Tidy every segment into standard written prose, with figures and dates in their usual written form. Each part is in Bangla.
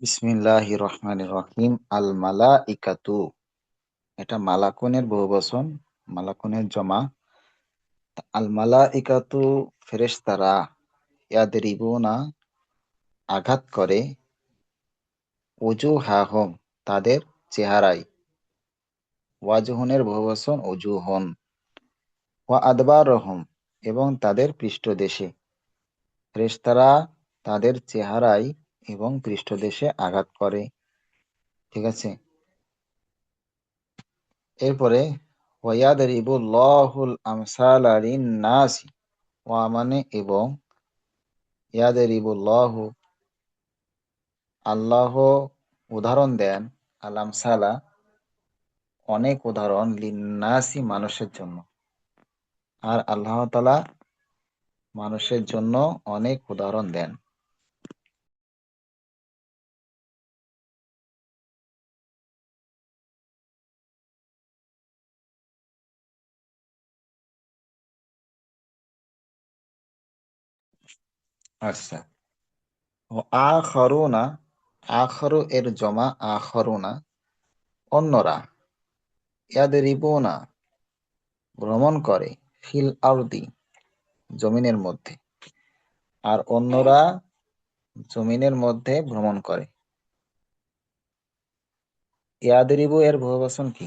বিসমিল্লাহির রহমানির রহিম। আল মালাইকাতু, এটা মালাকুনের বহুবচন, মালাকুনের জমা। আল মালাইকাতু ফেরেশতারা, ইয়াদরিবুনা আঘাত করে, উজুহাহুম তাদের চেহারায়, ওয়াজহুনের বহুবচন উজুহন, ওয়া আদবারহুম এবং তাদের পৃষ্ঠদেশে। ফেরেশতারা তাদের চেহারায় এবং পৃষ্ঠদেশে আঘাত করে। ঠিক আছে, এরপরে ওয়ায়াদরিবুল্লাহুল আমসালা লিন-নাসি, ওয়া মানে এবং, ইয়াদরিবুল্লাহু আল্লাহ উদাহরণ দেন, আল আমসালা অনেক উদাহরণ, লিন-নাসি মানুষের জন্য। আর আল্লাহ তাআলা মানুষের জন্য অনেক উদাহরণ দেন। আচ্ছা, ও আখরুনা, আখরু এর জমা আখরুনা, অন্যরা, ইয়াদরিবুনা ভ্রমণ করে, ফিল আরদি জমিনের মধ্যে, আর অন্যরা জমিনের মধ্যে ভ্রমণ করে। ইয়াদরিবু এর বহুবচন কি?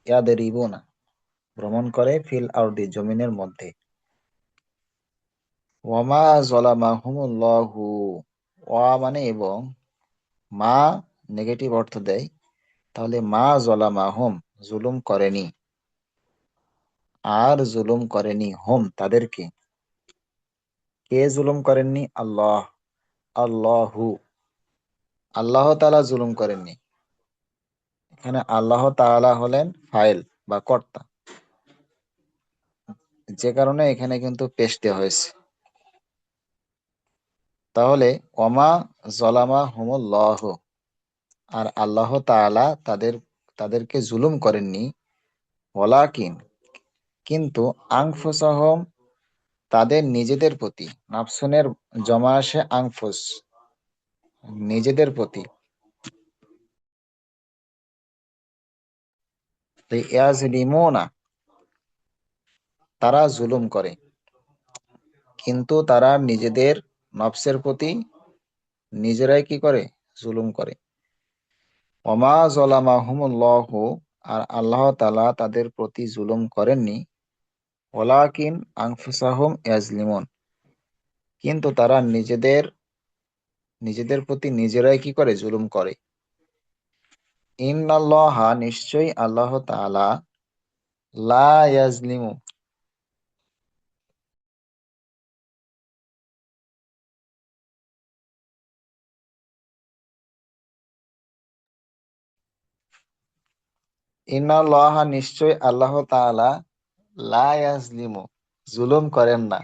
ইয়াদরিবুনা ভ্রমণ করে, ফিল আরদি জমিনের মধ্যে। ওয়ামা যালামাহুমুল্লাহু, ওয়া মানে এবং, মা নেগেটিভ অর্থ দেয়, তাহলে মা যালামাহুম জুলুম করেনি, আর জুলুম করেনি হুম তাদেরকে। কে জুলুম করেননি? আল্লাহ, আল্লাহু, আল্লাহ তাআলা জুলুম করেননি। এখানে আল্লাহ তাআলা হলেন ফাইল বা কর্তা, যে কারণে এখানে কিন্তু পেশ দেওয়া হয়েছে। তাহলে ওমা জলামা হুমুল্লাহ, আর আল্লাহ তাআলা তাদেরকে জুলুম করেননি, ওয়ালাকিন কিন্তু, আনফুসাহুম তাদের নিজেদের প্রতি, নাফসুনের জমা আসে আনফুস, নিজেদের প্রতি। তো ইয়াজলিমুনা তারা জুলুম করে, কিন্তু তারা নিজেদের নফসের প্রতি নিজেরাই কি করে? জুলুম করে। ওমা যালামাহুমুল্লাহু আর আল্লাহ তাআলা তাদের প্রতি জুলুম করেননি, ওয়ালাকিন আনফুসাহুম ইয়াজলিমুন কিন্তু তারা নিজেদের প্রতি নিজেরাই কি করে? জুলুম করে। ইন্নাল্লাহা নিশ্চয়ই আল্লাহ তাআলা, লা ইয়াজলিমু ইন্নাল্লাহা নিশ্চয়ই আল্লাহ তাআলা, লা ইয়াজলিমু জুলুম করেন না।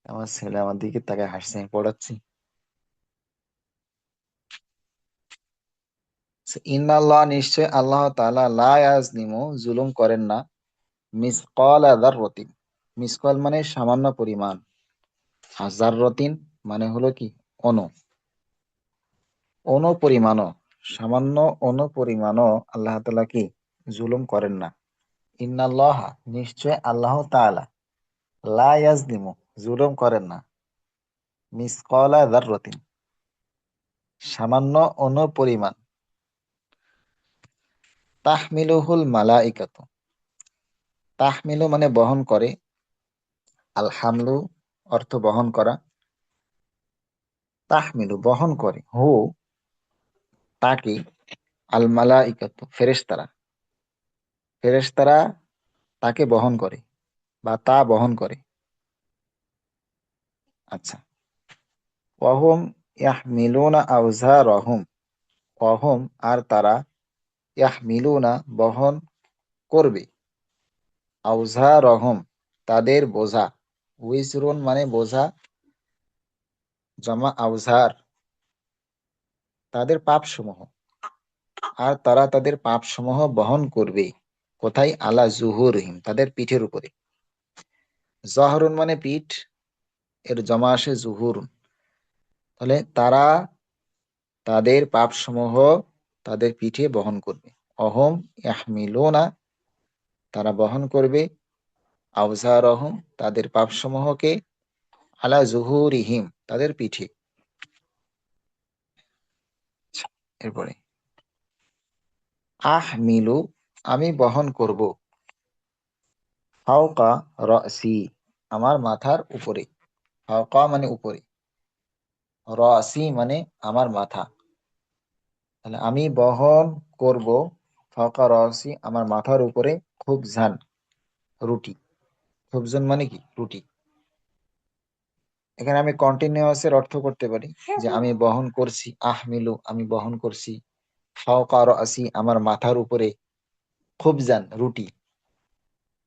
আমার ছেলে আমার দিকে তাকায় হাসছে, আমি পড়াচ্ছি। ইন্নাল্লাহ নিশ্চয় আল্লাহ তাআলা, লা ইয়াজলিমু জুলুম করেন না, মিসকালা যাররাতিন, মিসকাল মানে সামান্য পরিমাণ, আর যাররাতিন মানে হলো কি? অণু, অনুপরিমাণও, সামান্য অনুপরিমাণও আল্লাহ তাআলা কি? জুলুম করেন না। ইন্নাল্লাহা নিশ্চয় আল্লাহ তাআলা, লা ইয়াজলিমু জুলুম করেন না, মিসকালা যাররাতিন সামান্য অনুপরিমাণ। তাহমিলুহুল মালাইকাতু, তাহমিলু মানে বহন করে, আল হামলু অর্থ বহন করা, তাহমিলু বহন করে, হু তাকে, আল মালাইকাতু ফেরেশতারা, ফেরেশতারা তাকে বহন করে বা তা বহন করে। আচ্ছা, ওয়াহুম ইয়াহমিলুনা আওজারহুম, ওয়াহুম আর তারা, ইয়াহমিলুনা বহন করবে, আওজারহুম তাদের বোঝা, উইজরুন মানে বোঝা, জমা আওজার, তাদের পাপ সমূহ, আর তারা তাদের পাপ সমূহ বহন করবে কোথায়? আলা জুহুরহিম, তাদের পিঠের উপরে। জহরুন মানে পিঠ, এর জমা আসে জুহুরুন। তাহলে তারা তাদের পাপ সমূহ তাদের পিঠে বহন করবে। অহম ইয়াহমিলুনা, তারা বহন করবে, আওজারহম, তাদের পাপ সমূহকে, আলা জুহুরিহিম, তাদের পিঠে। আচ্ছা, এরপরে আহমিলু, আমি বহন করব, ফাওকা রাসি, আমার মাথার উপরে। ফাওকা মানে উপরে, রাসি মানে আমার মাথা। তাহলে আমি বহন করব, ফাওকা রাসি, আমার মাথার উপরে, খুবজান, রুটি। খুবজান মানে কি? রুটি। এখানে আমি কন্টিনিউয়াসের অর্থ করতে পারি যে আমি বহন করছি, আহমিলু, আমি বহন করছি, ফাওকা রাসি, আমার মাথার উপরে, খুবজান, রুটি,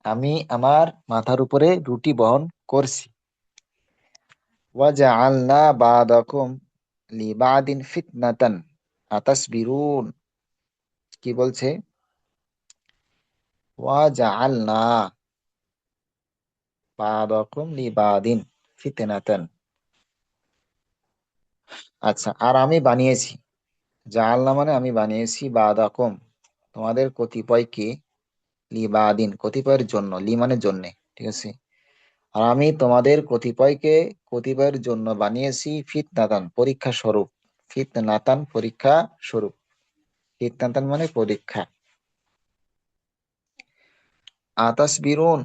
আমি আমার মাথার উপরে রুটি বহন করছি। ওয়াজআলনা বাদাকুম লিবাদিন ফিতনাতান আতাসবিরুন, কি বলছে? ওয়াজআলনা বাদাকুম লিবাদিন ফিতনাতান। আচ্ছা, আর আমি বানিয়েছি, জাআলনা মানে আমি বানিয়েছি, বাদাকুম, তোমাদের কতিপয়কে, লিবাদিন, কতিপয়ের জন্য, লি মানে জন্যে, ঠিক আছে। আর আমি তোমাদের কতিপয়কে কতিপয়ের জন্য বানিয়েছি, ফিতনাতান, পরীক্ষা স্বরূপ। ফিতনাতান, পরীক্ষা স্বরূপ। ফিতনাতান মানে পরীক্ষা। আতাসবিরুন,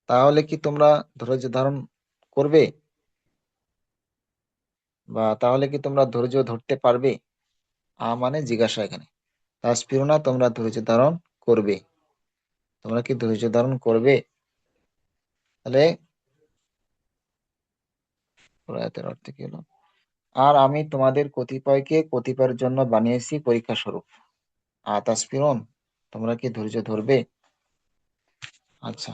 তাহলে কি তোমরা ধৈর্য ধারণ করবে, বা তাহলে কি তোমরা ধৈর্য ধরতে পারবে? মানে জিজ্ঞাসা এখানে। তাসবিরুনা, তোমরা ধৈর্য ধারণ করবে, তোমরা কি ধৈর্য ধারণ করবে? তাহলে আয়াতের অর্থ কি হলো? আর আমি তোমাদের কতিপয়কে কতিপয়ের জন্য বানিয়েছি পরীক্ষা স্বরূপ। তাসবিরুন, তোমরা কি ধৈর্য ধরবে? আচ্ছা,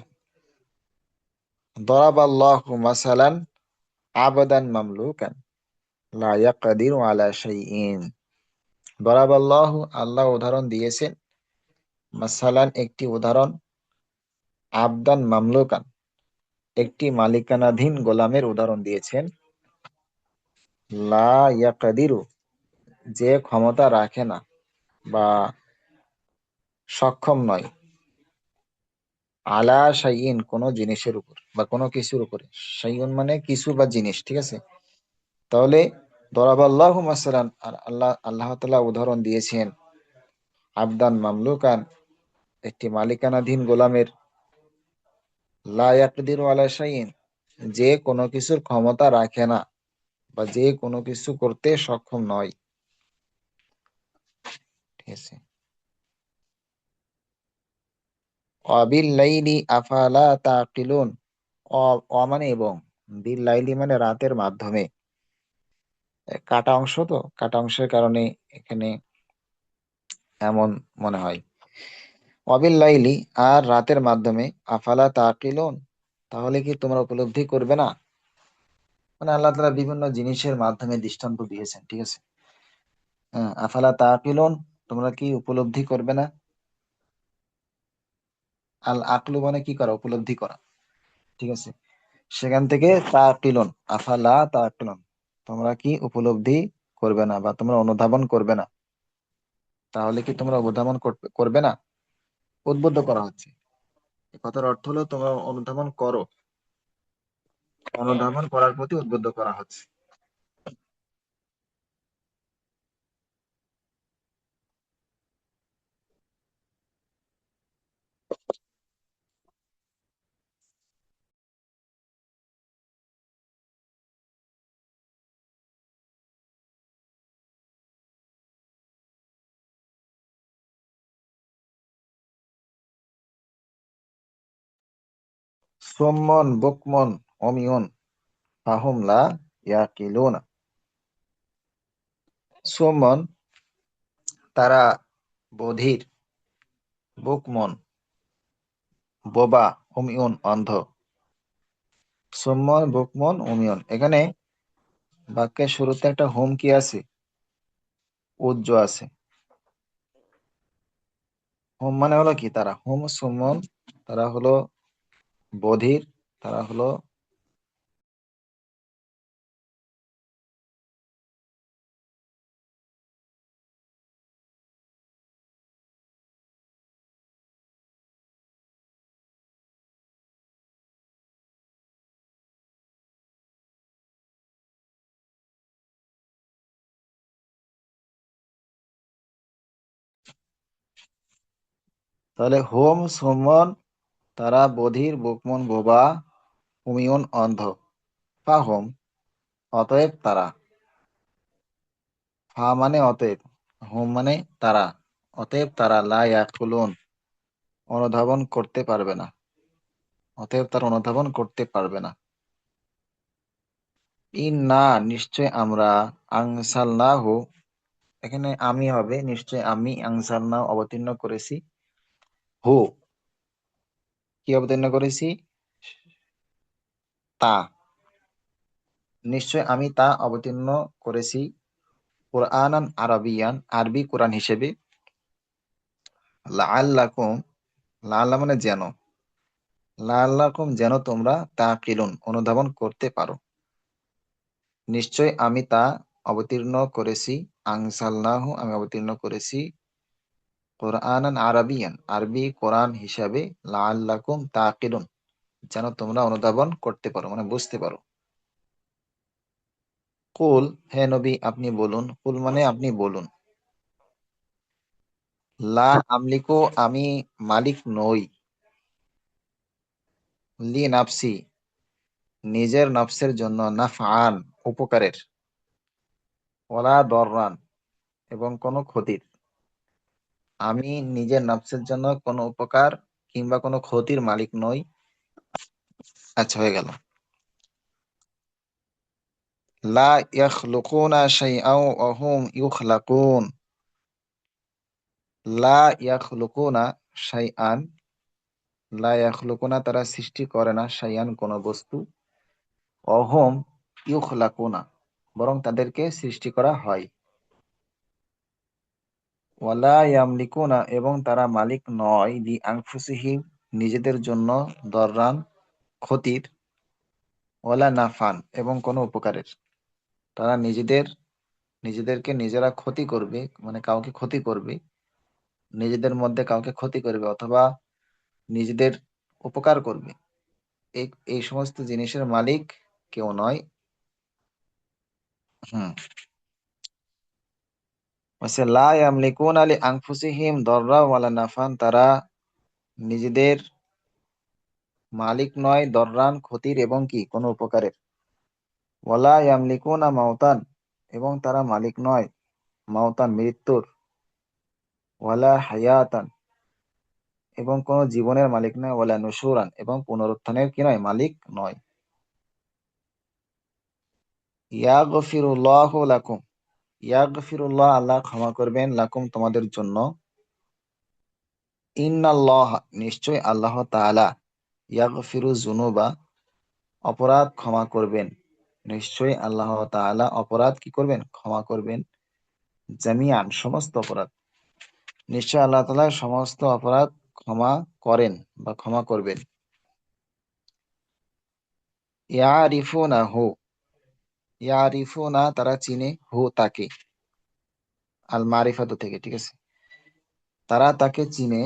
দরাবাল্লাহু মাসালান আবদান মামলুকান লা ইয়াকদিরু আলা শাইইন। দরাবাল্লাহু, আল্লাহ উদাহরণ দিয়েছেন, মাসালান, একটি উদাহরণ, আবদান মামলুকান, একটি মালিকানাধীন গোলামের উদাহরণ দিয়েছেন, লা ইয়াকদিরু, যে ক্ষমতা রাখে না বা সক্ষম নয়, আলা শাইইন, কোন জিনিসের উপর বা কোনো কিছুর উপরে। শাইউন মানে কিছু বা জিনিস, ঠিক আছে। তাহলে দরাবাল্লাহু মাসালান, আর আল্লাহ তাআলা উদাহরণ দিয়েছেন, আবদান মামলুকান, একটি মালিকানাধীন গোলামের, লা ইয়াকদিরু আলা শাইইন, যে কোনো কিছুর ক্ষমতা রাখে না বা যে কোনো কিছু করতে সক্ষম নয়, ঠিক আছে। অবিল লাইলি আফালা তাকিলুন, অ অ মানে এবং, বিল লাইলি মানে রাতের মাধ্যমে। কাটা অংশ, তো কাটা অংশের কারণে এখানে এমন মনে হয়। অবিল লাইলি, আর রাতের মাধ্যমে, আফালা তাকিলুন, তাহলে কি তোমরা উপলব্ধি করবে না? মানে আল্লাহ তাআলা বিভিন্ন জিনিসের মাধ্যমে দৃষ্টান্ত দিয়েছেন, ঠিক আছে। হ্যাঁ, আফালা তাকিলুন, তোমরা কি উপলব্ধি করবে না? আল আকলু মানে কি করা? উপলব্ধি করা, ঠিক আছে। সেখান থেকে তাকিলুন, আফালা তাকিলুন, তোমরা কি উপলব্ধি করবে না বা তোমরা অনুধাবন করবে না? তাহলে কি তোমরা অনুধাবন করবে না? উদ্বুদ্ধ করা হচ্ছে। এই কথার অর্থ হলো তোমরা অনুধাবন করো, অনুধাবন করার প্রতি উদ্বুদ্ধ করা হচ্ছে। সুম্মন বুকমন অমিয়ন ফাহুম লা ইয়াকিলুনা। সুম্মন, তারা বধির, বুকমন, বোবা, অমিয়ন, অন্ধ। সুম্মন বুকমন অমিয়ন, এখানে বাক্যের শুরুতে একটা হোম কি আছে? উজ্জ আছে। হোম মানে হলো কি? তারা হোম সুমন, তারা হলো বধির, তারা হলো তাহলে হোম সুমন, তারা বধির, বুকমন বোবা, উমিয়ন অন্ধ। ফাহম অতএব তারা, ফা মানে অতএব, হোম মানে তারা, অতএব তারা লা ইয়াকুলুন অনুধাবন করতে পারবে না, অতএব তারা অনুধাবন করতে পারবে না। ইন্না নিশ্চয় আমরা, আনসালনাহু এখানে আমি হবে, নিশ্চয় আমি আনসালনাহু অবতীর্ণ করেছি, হু কি অবতীর্ণ করেছি? তা, নিশ্চয় আমি তা অবতীর্ণ করেছি কুরআনান আরবিয়ান, আরবি কোরআন হিসেবে, লাআল্লাকুম, লাআল্লা মানে যেন, লাআল্লাকুম যেন তোমরা তাকিলুন অনুধাবন করতে পারো। নিশ্চয় আমি তা অবতীর্ণ করেছি, আনসালনাহু আমি অবতীর্ণ করেছি, কোরআনান আরবিয়ান আরবি কোরআন হিসাবে, লাআল্লাকুম তাকিলুন যেন তোমরা অনুধাবন করতে পারো মানে বুঝতে পারো। কুল হে নবী আপনি বলুন, কুল মানে আপনি বলুন, লা আমলিকু আমি মালিক নই, লি নাফসি নিজের নফসের জন্য, নাফআন উপকারের, ওয়ালা দররান এবং কোনো ক্ষতির। আমি নিজের নফসের জন্য কোনো উপকার কিংবা কোনো ক্ষতির মালিক নই। আচ্ছা হয়ে গেল। লা ইয়াখলুকুনা শাইআন ওয়া হুম ইউখলাকুন, লা ইয়াখলুকুনা শাইআন, লা ইয়াখলুকুনা তারা সৃষ্টি করে না, শাইআন কোনো বস্তু, অহম ইউখলাকুনা বরং তাদেরকে সৃষ্টি করা হয়, ওয়ালা ইয়ামলিকুনা এবং তারা মালিক নয়, লি আনফুসিহিম নিজেদের জন্য, দররান ক্ষতির, ওয়ালা নাফান এবং কোনো উপকারের। তারা নিজেদেরকে নিজেরা ক্ষতি করবে মানে কাউকে ক্ষতি করবে, নিজেদের মধ্যে কাউকে ক্ষতি করবে অথবা নিজেদের উপকার করবে, এই এই সমস্ত জিনিসের মালিক কেউ নয়। হুম, বলছে লা ইয়ামলিকুনা লি আনফুসিহিম দররা ওয়ালা নাফান, তারা নিজেদের মালিক নয় দররান ক্ষতির এবং কি কোনো উপকারের, ওয়ালা ইয়ামলিকুনা মাউতান এবং তারা মালিক নয় মাউতান মৃত্যুর, ওয়ালা হায়াতান এবং কোন জীবনের মালিক নয়, ওয়ালা নুশুরান এবং পুনরুত্থানের কি নয় মালিক নয়। ইয়াগফিরুল্লাহু লাকুম, ইয়াগফিরুল্লাহ আল্লাহ ক্ষমা করবেন, লাকুম তোমাদের জন্য, ইন্নাল্লাহ নিশ্চয় আল্লাহ তাআলা, ইয়াগফিরু যুনুবা অপরাধ ক্ষমা করবেন, নিশ্চয় আল্লাহ তাআলা অপরাধ কি করবেন ক্ষমা করবেন, জামিআন সমস্ত অপরাধ, নিশ্চয় আল্লাহ তাআলা সমস্ত অপরাধ ক্ষমা করেন বা ক্ষমা করবেন। ইয়ারিফুনা হু, ইয়ারিফুনা তারা চিনে, হু তাকে, আল মারিফাতু থেকে, ঠিক আছে, তারা তাকে চিনে।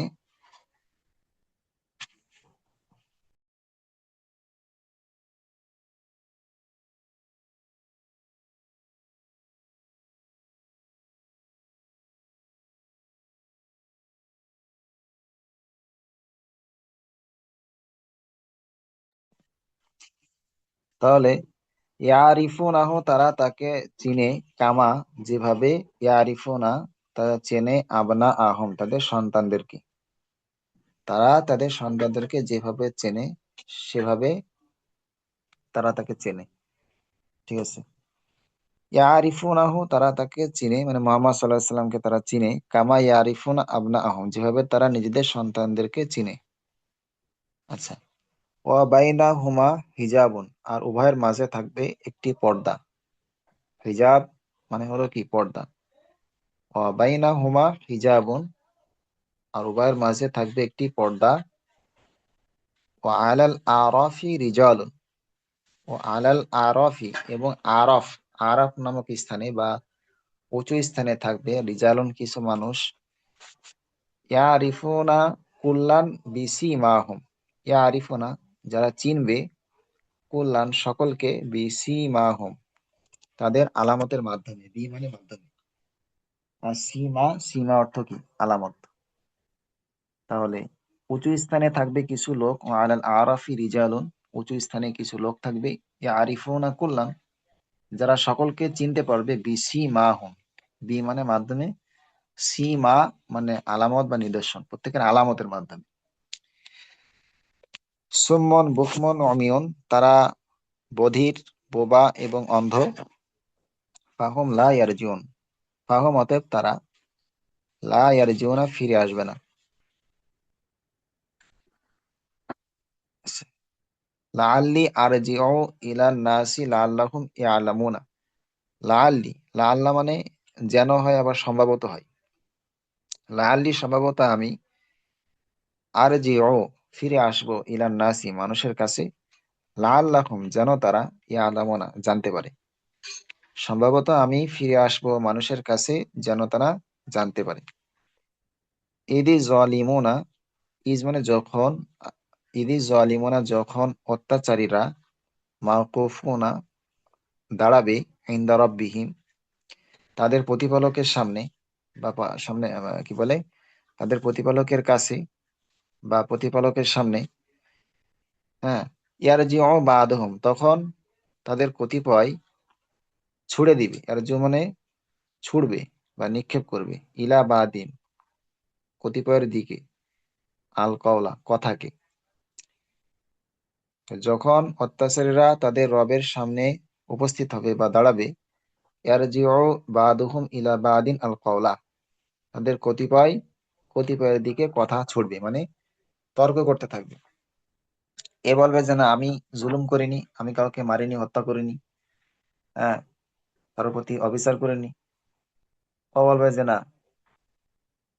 তাহলে ইয়ারিফুনাহু তারা তাকে চিনে, কামা যেভাবে, ইয়ারিফুনা তারা চেনে, আবনা আহম তাদের সন্তানদেরকে, তারা তাদের সন্তানদেরকে যেভাবে চেনে সেভাবে তারা তাকে চেনে, ঠিক আছে। ইয়ারিফুনাহু তারা তাকে চিনে মানে মুহাম্মদ সাল্লাল্লাহু আলাইহি সাল্লামকে তারা চিনে, কামা ইয়ারিফুনা আবনা আহম যেভাবে তারা নিজেদের সন্তানদেরকে চিনে। আচ্ছা, ওয়া বাইনা হুমা হিজাবুন আর উভয়ের মাঝে থাকবে একটি পর্দা, হিজাব মানে হলো কি, পর্দা। বাইনা হুমা হিজাবুন, আর উভয়ের মাঝে থাকবে একটি পর্দা। ও আলাল আরাফি রিজালুন, ও আলাল আরাফি, এবং আরফ, আরফ নামক স্থানে বা উঁচু স্থানে থাকবে রিজালুন, কিছু মানুষ। ইয়ারিফুনা কুল্লান বিসিমাহুম, ইয়ারিফুনা যারা চিনবে, কুল্লান সকলকে, বিসিমাহুম তাদের আলামতের মাধ্যমে, বি মানে মাধ্যমে, আর সীমা, সীমা অর্থ কি, আলামত। তাহলে উঁচু স্থানে থাকবে কিছু লোক, ও আলাল আরাফি রিজালুন, উঁচু স্থানে কিছু লোক থাকবে, ইয়ারিফুনা কুল্লান যারা সকলকে চিনতে পারবে, বিসিমাহুম, বি মানে মাধ্যমে, সীমা মানে আলামত বা নিদর্শন, প্রত্যেকের আলামতের মাধ্যমে। সুম্মন বুকমন অমিয়ন, তারা বধির, বোবা এবং অন্ধ। ফাহুম লা ইয়ারজিউন, ফাহুম অতএব তারা, লা ইয়ারজিউনা ফিরে আসবে না। লাআল্লি আরজিউ ইলান নাসি লাআল্লাহুম ইয়ালামুনা, লাআল্লি, লাআল্লা মানে যেন হয়, আবার সম্ভবত হয়। লাআল্লি সম্ভবত আমি, আরজিউ ফিরে আসবো, ইলান নাসি মানুষের কাছে, লাআল্লাহুম যেন তারা, ইয়ালামুনা জানতে পারে। সম্ভবত আমি ফিরে আসবো মানুষের কাছে, যেন তারা জানতে পারে। ইদি জালিমুনা, ইজ মানে যখন, ইদি জালিমুনা যখন অত্যাচারীরা, মাওকুফুনা দাঁড়াবে, ইনদা রাব্বিহিম তাদের প্রতিপালকের সামনে, বা সামনে, কি বলে, তাদের প্রতিপালকের কাছে বা প্রতিপালকের সামনে। হ্যাঁ, ইয়ারজিউ বাদহুম তখন তাদের কতিপয় ছুড়ে দিবে, ইয়ারজিউ মানে ছুড়বে বা নিক্ষেপ করবে, ইলা বাদিন কতিপয়ের দিকে, আল কওলা কথাকে। যখন অত্যাচারীরা তাদের রবের সামনে উপস্থিত হবে বা দাঁড়াবে, ইয়ারজিউ বাদুহুম ইলা বাদিন আল কওলা তাদের কতিপয় কতিপয়ের দিকে কথা ছুড়বে, মানে তর্ক করতে থাকবে। এ বলবে যে না, আমি জুলুম করিনি, আমি কাউকে মারিনি, হত্যা করিনি, হ্যাঁ, কারোর প্রতি অবিচার করিনি। ও বলবে যে না,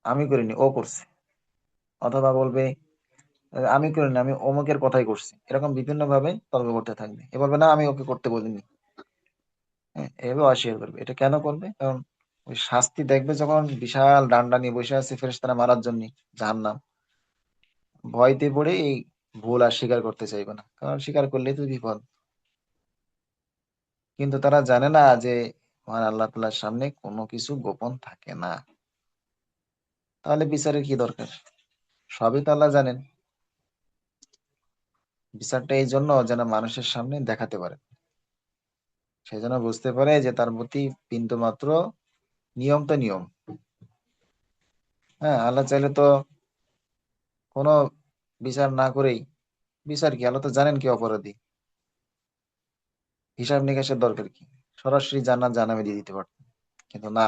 আমি করিনি, ও করছে। অথবা বলবে আমি করিনি, আমি অমুকের কথাই করছি। এরকম বিভিন্ন ভাবে তর্ক করতে থাকবে। এ বলবে না, আমি ওকে করতে বলিনি। হ্যাঁ, এভাবে অস্বীকার করবে। এটা কেন করবে? কারণ ওই শাস্তি দেখবে যখন বিশাল ডান্ডা নিয়ে বসে আছে ফেরেশতারা মারার জন্য, জাহান্নাম, ভয়তে পড়ে এই ভুল আর স্বীকার করতে চাইবে না, কারণ স্বীকার করলেই তো বিপদ। কিন্তু তারা জানে না যে মহান আল্লাহ তাআলার সামনে কোনো কিছু গোপন থাকে না। তাহলে বিচারের কি দরকার? সবই তো আল্লাহ জানেন। বিচারটা এই জন্য যেন মানুষের সামনে দেখাতে পারে, সেই জন্য বুঝতে পারে যে তার প্রতি বিন্দু মাত্র, নিয়ম তো নিয়ম। হ্যাঁ, আল্লাহ চাইলে তো কোনো বিচার না করেই, বিচার কি, আল্লাহ তো জানেন কি অপরাধী, হিসাব নিকাশের দরকার কি, সরাসরি জান্নাত জাহান্নামে দিয়ে দিতে পারতেন। কিন্তু না,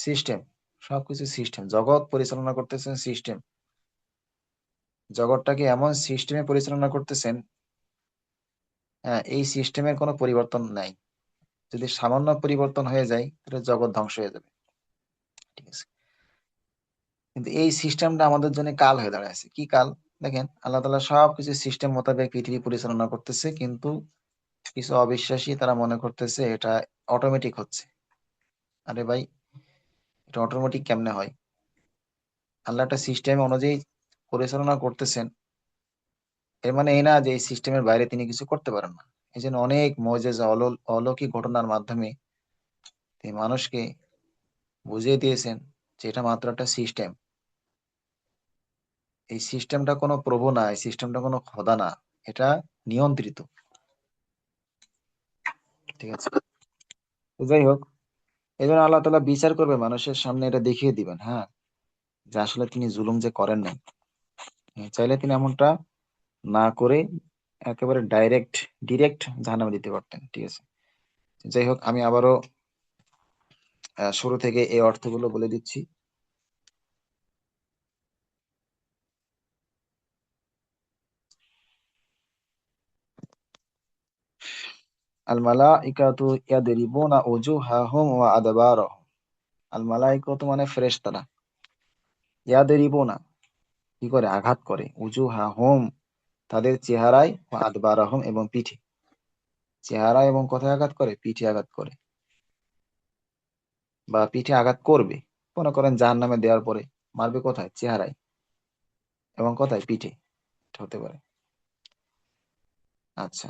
সিস্টেম, সবকিছু সিস্টেম, জগৎ পরিচালনা করতেছেন সিস্টেম। জগৎটাকে এমন সিস্টেমে পরিচালনা করতেছেন, হ্যাঁ, এই সিস্টেমের কোনো পরিবর্তন নাই। যদি সামান্য পরিবর্তন হয়ে যায় তাহলে জগৎ ধ্বংস হয়ে যাবে। ঠিক আছে, কিন্তু এই সিস্টেমটা আমাদের জন্য কাল হয়ে দাঁড়াচ্ছে। কি কাল? দেখেন, আল্লাহ তাআলা সবকিছু সিস্টেম মোতাবেক পৃথিবী পরিচালনা করতেছে, কিন্তু কিছু অবিশ্বাসী তারা মনে করতেছে এটা অটোমেটিক হচ্ছে। আরে ভাই, এটা অটোমেটিক কেমনে হয়? আল্লাহ একটা সিস্টেম অনুযায়ী পরিচালনা করতেছেন, এর মানে এই না যে এই সিস্টেমের বাইরে তিনি কিছু করতে পারেন না। এই জন্য অনেক মুজিজা, অলৌকিক ঘটনার মাধ্যমে তিনি মানুষকে বুঝিয়ে দিয়েছেন যে এটা মাত্র একটা সিস্টেম। এই সিস্টেমটা কোনো প্রভু না, এই সিস্টেমটা কোনো খোদা না, এটা নিয়ন্ত্রিত। ঠিক আছে, তো যাই হোক, এই জন্য আল্লাহ তাআলা বিচার করবে, মানুষের সামনে এটা দেখিয়ে দিবেন, হ্যাঁ, যে আসলে তিনি জুলুম যে করেন নাই। চাইলে তিনি এমনটা না করে একেবারে ডিরেক্ট জাহান্নামে দিতে পারতেন। ঠিক আছে, যাই হোক, আমি আবারও শুরু থেকে এই অর্থগুলো বলে দিচ্ছি। আল মালাইকাতু ইয়াদরিবুনা উজুহাহুম ওয়া আদবারহুম। আল মালাইকাতু মানে ফেরেশতারা, ইয়াদরিবুনা কি করে, আঘাত করে, উজুহাহুম তাদের চেহারায়, ওয়া আদবারহুম এবং পিঠে। চেহারা এবং কোথায় আঘাত করে, পিঠে আঘাত করে বা পিঠে আঘাত করবে। মনে করেন জাহান্নামে দেওয়ার পরে মারবে কোথায়, চেহারায় এবং কোথায়, পিঠে। এটা হতে পারে। আচ্ছা,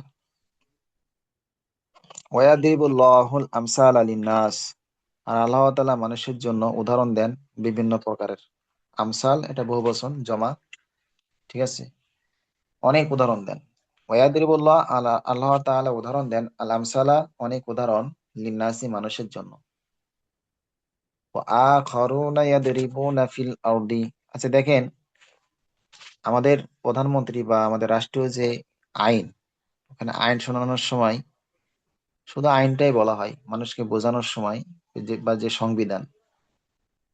ওয়াদিবুল্লাহুল আমসাল লিন্নাস, আর আল্লাহ তাআলা মানুষের জন্য উদাহরণ দেন বিভিন্ন প্রকারের। আমসাল এটা বহুবচন জমা, ঠিক আছে, অনেক উদাহরণ দেন। ওয়াদিবুল্লাহ আলা, আল্লাহ তাআলা উদাহরণ দেন, আল আমসালা অনেক উদাহরণ, লিন্নাসি মানুষের জন্য। ওয়া আখারুনা ইয়াদরিবুনা ফিল আরদি। আচ্ছা দেখেন, আমাদের প্রধানমন্ত্রী বা আমাদের রাষ্ট্রীয় যে আইন, ওখানে আইন শোনানোর সময় শুধু আইনটাই বলা হয়, মানুষকে বোঝানোর সময় বা যে সংবিধান,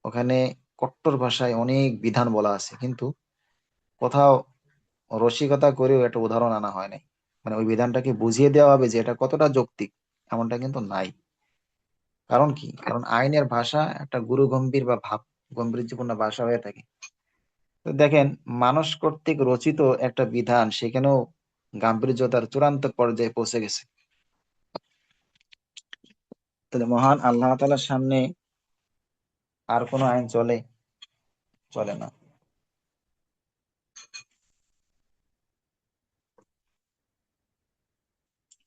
ওখানে কট্টর ভাষায় অনেক বিধান বলা আছে, কিন্তু কোথাও রসিকতা করেও একটা উদাহরণ আনা হয় নাই। মানে ওই বিধানটাকে বুঝিয়ে দেওয়া হবে যে এটা কতটা যৌক্তিক, এমনটা কিন্তু নাই। কারণ কি, কারণ আইনের ভাষা একটা গুরু গম্ভীর বা ভাব গম্ভীর্যপূর্ণ ভাষা হয়ে থাকে। তো দেখেন, মানুষ কর্তৃক রচিত একটা বিধান সেখানেও গাম্ভীর্যতার চূড়ান্ত পর্যায়ে পৌঁছে গেছে। তাহলে মহান আল্লাহ তাআলার সামনে আর কোনো আইন চলে? চলে না।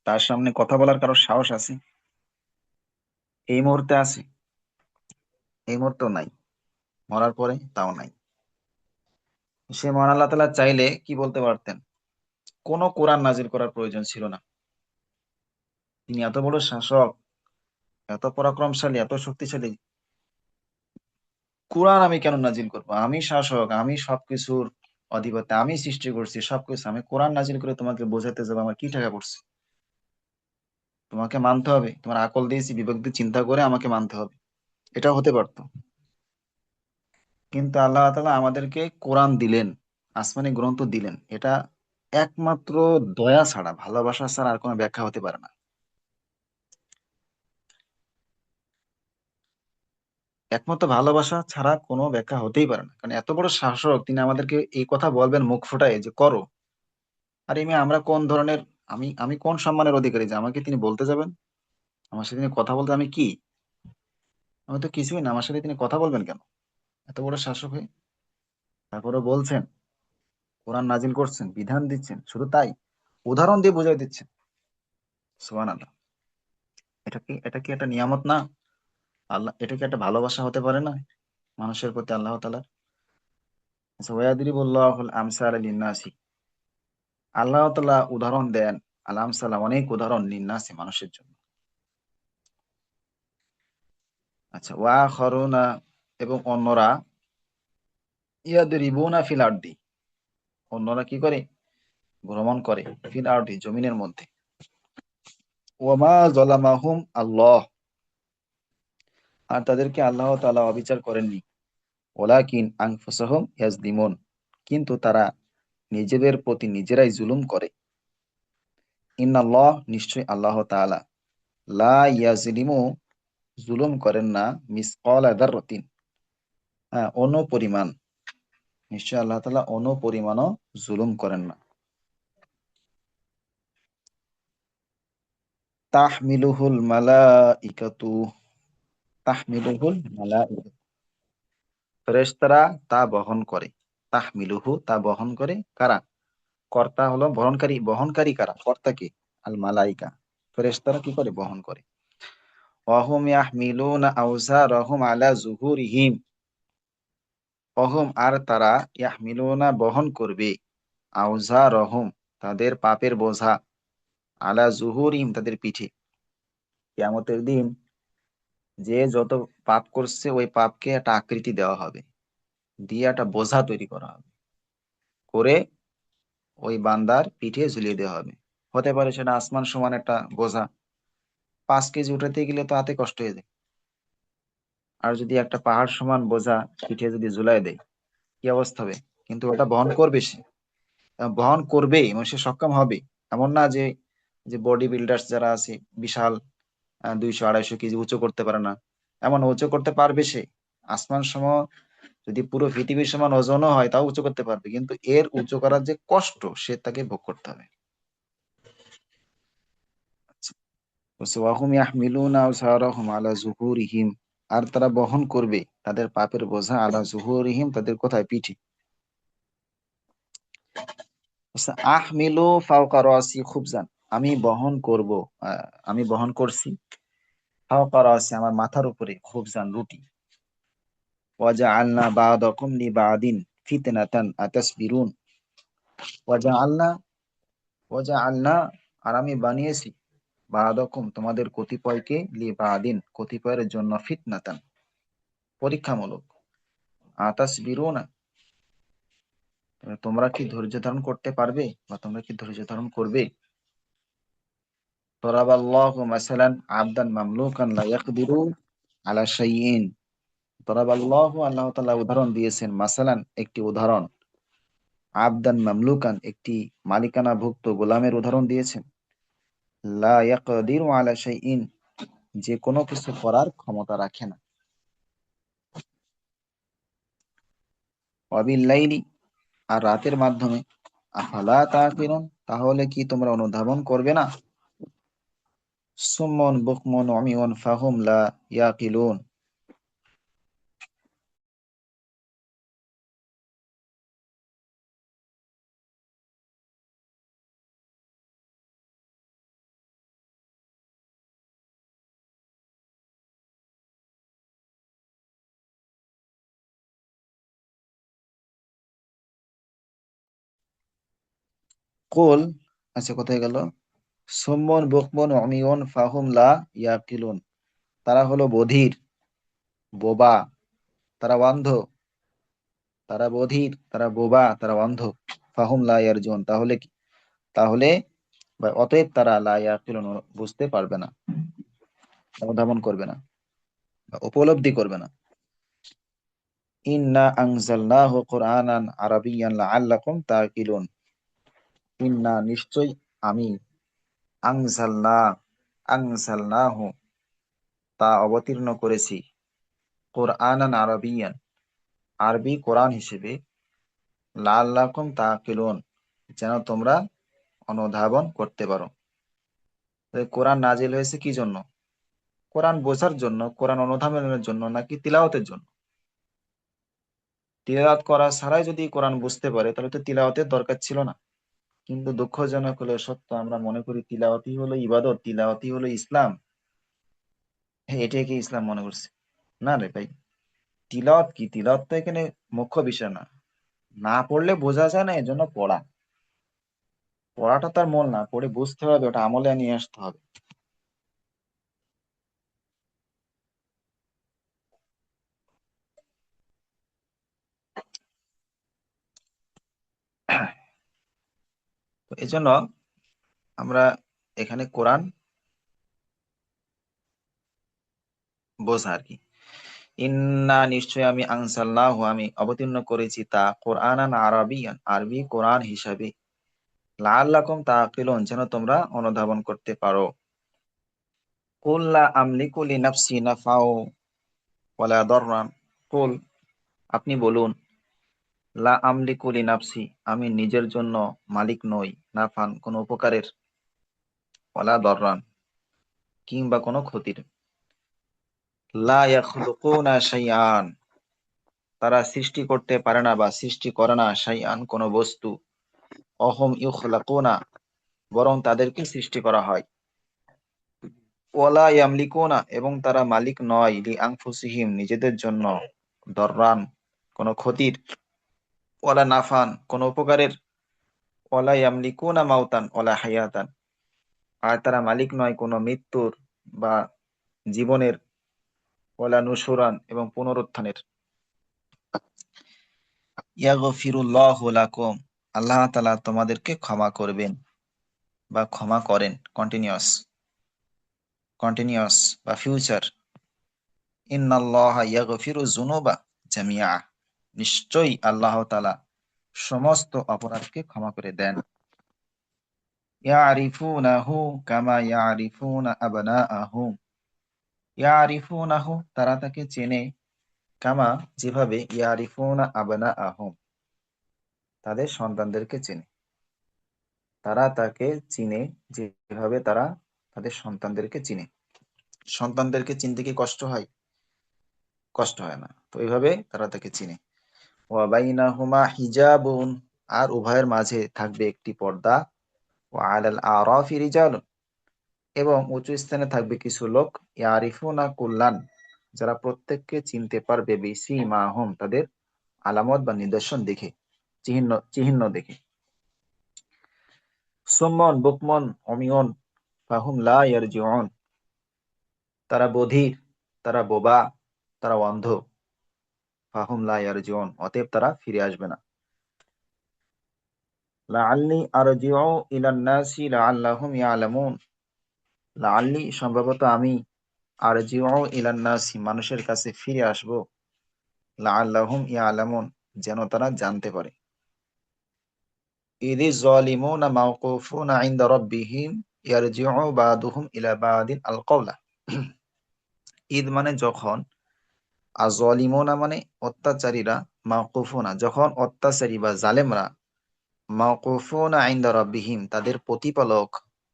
তার সামনে কথা বলার কারো সাহস আছে? এই মুহূর্তে আছে? এই মুহূর্তেও নাই, মরার পরে তাও নাই। সে মহান আল্লাহ তাআলা চাইলে কি বলতে পারতেন, কোনো কোরআন নাজিল করার প্রয়োজন ছিল না। তিনি এত বড় শাসক, এত পরাক্রমশালী, এত শক্তিশালী, কোরআন আমি কেন নাজিল করবো? আমি শাসক, আমি সবকিছুর অধিপতি, আমি সৃষ্টি করছি সবকিছু, আমি কোরআন নাজিল করে তোমাকে বোঝাতে যাবো, আমার কি টাকা পড়ছে? তোমাকে মানতে হবে, তোমার আকল দিয়েছি, বিবেক দিয়ে চিন্তা করে আমাকে মানতে হবে। এটা হতে পারতো। কিন্তু আল্লাহ তাআলা আমাদেরকে কোরআন দিলেন, আসমানি গ্রন্থ দিলেন, এটা একমাত্র দয়া ছাড়া, ভালোবাসা ছাড়া আর কোনো ব্যাখ্যা হতে পারে না। একমাত্র ভালোবাসা ছাড়া কোনো ব্যাখ্যা হতেই পারে না, কারণ এত বড় শাসক, তিনি আমাদেরকে এই কথা বলবেন মুখ ফুটায় যে করো। আর এমনি আমরা কোন ধরনের, আমি আমি কোন সম্মানের অধিকারী যে আমাকে তিনি বলতে যাবেন? আমার সাথে তিনি কথা বলতে, আমি কি? আমি তো কিছুই না, আমার সাথে তিনি কথা বলবেন কেন? এত বড় শাসক হয়ে তারপরে বলছেন, কোরআন নাজিল করছেন, বিধান দিচ্ছেন, শুধু তাই, উদাহরণ দিয়ে বোঝাই দিচ্ছেন। সুবহানাল্লাহ। এটা কি একটা নিয়ামত না? আল্লাহ, এটা কি একটা ভালোবাসা হতে পারে না মানুষের প্রতি আল্লাহ তাআলার? আচ্ছা, ওয়ায়াদরিবুল্লাহুল আমসাল লিন্নাসি, আল্লাহ তাআলা উদাহরণ দেন, আল আমসাল অনেক উদাহরণ, লিন্নাসি মানুষের জন্য। আচ্ছা, ওয়া আখারুনা এবং অন্যরা, ইয়াদরিবুনা ফিল আরদি, অন্যরা কি করে, ভ্রমণ করে, ফিল আরদি জমিনের মধ্যে। ওয়ামা যালামাহুম আল্লাহ, আর তাদেরকে আল্লাহ তাআলা অবিচার করেননি। ওয়ালাকিন আনফুসাহুম ইয়াজলিমুন, কিন্তু তারা নিজেদের প্রতি নিজেরাই জুলুম করে। ইন্নাল্লাহ, নিশ্চয় আল্লাহ তাআলা, লা ইয়াজলিমু, জুলুম করেন না, মিসকালা যাররাতিন, হ্যাঁ, অনুপরিমাণ, নিশ্চয় আল্লাহ তাআলা অনুপরিমাণও জুলুম করেন না। তাহমিলুহুল মালাইকাতু, তাহমিলুহুল মালাইকাতু, ফেরেশতারা তা বহন করে। তাহমিলুহু, তা বহন করে, কারা? কর্তা হলো বহনকারী, বহনকারী কারা, কর্তা কে? আল মালাইকা, ফেরেশতারা কি করে, বহন করে। ওয়াহুম ইয়াহমিলুনা আওজারহুম আলা যুহুরিহিম, অহম আর তারা, ইয়াহমিলুনা বহন করবে, আওজারহুম তাদের পাপের বোঝা, আলা যুহুরিহিম তাদের পিঠে। কিয়ামতের দিন যে যত পাপ করছে ওই পাপকে একটা আকৃতি দেওয়া হবে, দিয়ে একটা বোঝা তৈরি করা হবে, করে ওই বান্দার পিঠে ঝুলিয়ে দেওয়া হবে। হতে পারে সেটা আসমান সমান একটা বোঝা, 5 কেজি উঠাতে গেলে তো হাতে কষ্ট হয়ে যায়। আর যদি একটা পাহাড় সমান বোঝা পিঠে যদি ঝুলাই দেয়, কি অবস্থা হবে? কিন্তু ওটা বহন করবে সে, বহন করবে এবং সে সক্ষম হবে। এমন না যে যে বডি বিল্ডার্স যারা আছে, বিশাল 200-250 কেজি উঁচু করতে পারে না, এমন উঁচু করতে পারবে সে। আসমান সম, যদি পুরো পৃথিবীর সমান ওজনও হয় তাও উঁচু করতে পারবে, কিন্তু এর উঁচু করার যে কষ্ট সে তাকে ভোগ করতে হবে। ওয়াহুম ইয়াহমিলুনা আওযারাহুম আলা যুহুরিহিম, আর তারা বহন করবে তাদের পাপের বোঝা আলা যুহুরিহিম, তাদের কোথায়, পিঠে। আহমিলু ফাওকা রাসি খুবজান, আমি বহন করব, আমি বহন করছি, ফাওকা রাসি আমার মাথার উপরে, খুবজান রুটি। ওয়াজআলনা বা'দাকুম লিবা'দিন ফিতনাতান আতাসবিরুন। ওয়াজআলনা, ওয়াজআলনা, আর আমি বানিয়েছি, বা'দাকুম তোমাদের কতিপয়কে, লিবা'দিন কতিপয়ের জন্য, ফিতনাতান পরীক্ষামূলক, আতাসবিরুনা তোমরা কি ধৈর্য ধারণ করতে পারবে, বা তোমরা কি ধৈর্য ধারণ করবে। দরাবাল্লাহু মাসালান আবদান মামলুকান লা ইয়াকদিরু আলা শাইইন। দরাবাল্লাহু, আল্লাহ তাআলা উদাহরণ দিয়েছেন, মাসালান একটি উদাহরণ, আবদান মামলুকান একটি মালিকানাভুক্ত গোলামের উদাহরণ দিয়েছেন, লা ইয়াকদিরু আলা শাইইন যে কোনো কিছু করার ক্ষমতা রাখে না। ওয়াবিল লাইলি, আর রাতের মাধ্যমে, আফালা তাকিলুন তাহলে কি তোমরা অনুধাবন করবে না। সুম্মুন বুকমুন উমিয়ুন ফাহুম লা ইয়াকিলুন। কুল, আচ্ছা কোথায় গেল, সুম্মুন বুকমুন উমিয়ুন ফাহুম লা ইয়াকিলুন, তারা হলো বধির, বোবা, তারা অন্ধ, তারা বধির, তারা বোবা, তারা অন্ধ, ফাহুম লা ইয়ারজুন তাহলে কি, তাহলে বা অতএব তারা লা ইয়াকিলুন বুঝতে পারবে না, অনুধাবন করবে না, বা উপলব্ধি করবে না। ইন্না আনজালনাহু কুরআনান আরাবিয়ান লাআল্লাকুম তাকিলুন, ইন্না নিশ্চয় আমি, আনজালনা, আনজালনাহু তা অবতীর্ণ করেছি, কুরআনান আরাবিয়ান আরবি কোরআন হিসেবে, লাআল্লাকুম তাকিলুন যেন তোমরা অনুধাবন করতে পারো। তাই কোরআন নাজিল হয়েছে কি জন্য, কোরআন বোঝার জন্য, কোরআন অনুধাবনের জন্য, নাকি তিলাওয়াতের জন্য। তিলাওয়াত করা ছাড়াই যদি কোরআন বুঝতে পারে তাহলে তো তিলাওয়াতের দরকার ছিল না। কিন্তু দুঃখজনক হলো সত্য, আমরা মনে করি তিলাওয়াতই হলো ইবাদত, তিলাওয়াতই হলো ইসলাম, হ্যাঁ এটাকে ইসলাম মনে করছে। না রে ভাই, তিলাওয়াত কি, তিলাওয়াত তো এখানে মুখ্য বিষয় না, না পড়লে বোঝা যায় না, এর জন্য পড়া, পড়াটা তার মূল না, পড়ে বুঝতে হবে, ওটা আমলে নিয়ে আসতে হবে। তো এই জন্য আমরা এখানে কোরআন বোঝা আর কি। ইন্না নিশ্চয় আমি, আনসাল্লাহু আমি অবতীর্ণ করেছি তা, কোরআনান আরাবিয়ান আরবি কোরআন হিসাবে, লাআল্লাকুম তাকিলুন যেন তোমরা অনুধাবন করতে পারো। কুল লা আমলিকু লিনাফসি নাফাও ওয়ালা দাররান, কুল আপনি বলুন, লা আমলিকু লিনাফসি আমি নিজের জন্য মালিক নই, নাফান কোনো উপকারের, ওয়ালা দাররান কিংবা কোনো ক্ষতির। লা ইয়াখলুকুনা শাইআন তারা সৃষ্টি করতে পারে না বা সৃষ্টি করে না, শাইআন কোনো বস্তু, অহম ইউখলাকুনা বরং তাদেরকে সৃষ্টি করা হয়, ওয়ালা ইয়ামলিকুনা এবং তারা মালিক নয়, লি আনফুসিহিম নিজেদের জন্য, দররান কোনো ক্ষতির, ওয়ালা নাফান কোনো উপকারের, ওয়ালা ইয়ামলিকুনা মাউতান ওয়ালা হায়াতান আর তারা মালিক নয় কোনো মৃত্যুর বা জীবনের, ওয়ালা নুশুরান এবং পুনরুত্থানের। ইয়াগফিরুল্লাহু লাকুম আল্লাহ তাআলা তোমাদেরকে ক্ষমা করবেন বা ক্ষমা করেন, কন্টিনিউয়াস, কন্টিনিউয়াস বা ফিউচার। ইন্নাল্লাহা ইয়াগফিরু যুনুবা জামিআ নিশ্চয়ই আল্লাহ তাআলা সমস্ত অপরাধকে ক্ষমা করে দেন। ইয়ারিফুনাহু কামা ইয়ারিফুনা আবনাআহুম। ইয়ারিফুনাহু তারা তাকে চেনে, কামা যেভাবে, ইয়ারিফুনা আবনাআহুম তাদের সন্তানদেরকে চেনে। তারা তাকে চিনে যেভাবে তারা তাদের সন্তানদেরকে চিনে। সন্তানদেরকে চিনতে কি কষ্ট হয়? কষ্ট হয় না। তো এইভাবে তারা তাকে চিনে। ওয়া বাইনাহুমা হিজাবুন, আর উভয়ের মাঝে থাকবে একটি পর্দা। ওয়া আলাল আরাফি রিজালুন, এবং উঁচু স্থানে থাকবে কিছু লোক। ইয়ারিফুনা কুল্লান, যারা প্রত্যেককে চিনতে পারবে বিসিমাহুম তাদের আলামত বা নিদর্শন দেখে, চিহ্ন চিহ্ন দেখে। সুম্মন বুকমন অমিয়ন ফাহুম লা ইয়ারজিউন, তারা বধির, তারা বোবা, তারা অন্ধ। ফাহুম লা ইয়ারজিউন, অতএব তারা ফিরে আসবে না। লাআল্লি আরজিউ ইলান নাসি লাআল্লাহুম ইয়ালামুন, লাআল্লি সম্ভবত আমি, আরজিউ ইলান নাসি মানুষের কাছে ফিরে আসব, লাআল্লাহুম ইয়ালামুন যেন তারা জানতে পারে। ইযিজ যালিমুনা মাওকুফুনা ইনদা রাব্বিহিম ইয়ারজিউ বাদুহুম ইলা বাদিন আল কওলা। ঈদ মানে যখন, আর যালিমুনা মানে অত্যাচারীরা, মাওকুফুনা যখন অত্যাচারী বা জালেমরা, মাওকুফুনা ইনদা রাব্বিহিম তাদের প্রতিপালক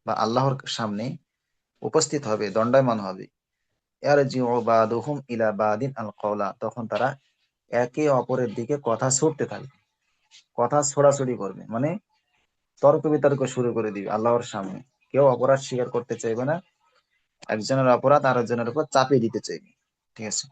বা আল্লাহর সামনে উপস্থিত হবে, দণ্ডায়মান হবে। ইয়ারজিউ বাদুহুম ইলা বাদিন আল কওলা, তখন তারা একে অপরের দিকে কথা ছুড়তে থাকবে, কথা ছোড়াছুড়ি করবে, মানে তর্ক বিতর্ক শুরু করে দিবে আল্লাহর সামনে। কেউ অপরাধ স্বীকার করতে চাইবে না, একজনের অপরাধ আরেকজনের উপর চাপিয়ে দিতে চাইবে। ঠিক আছে।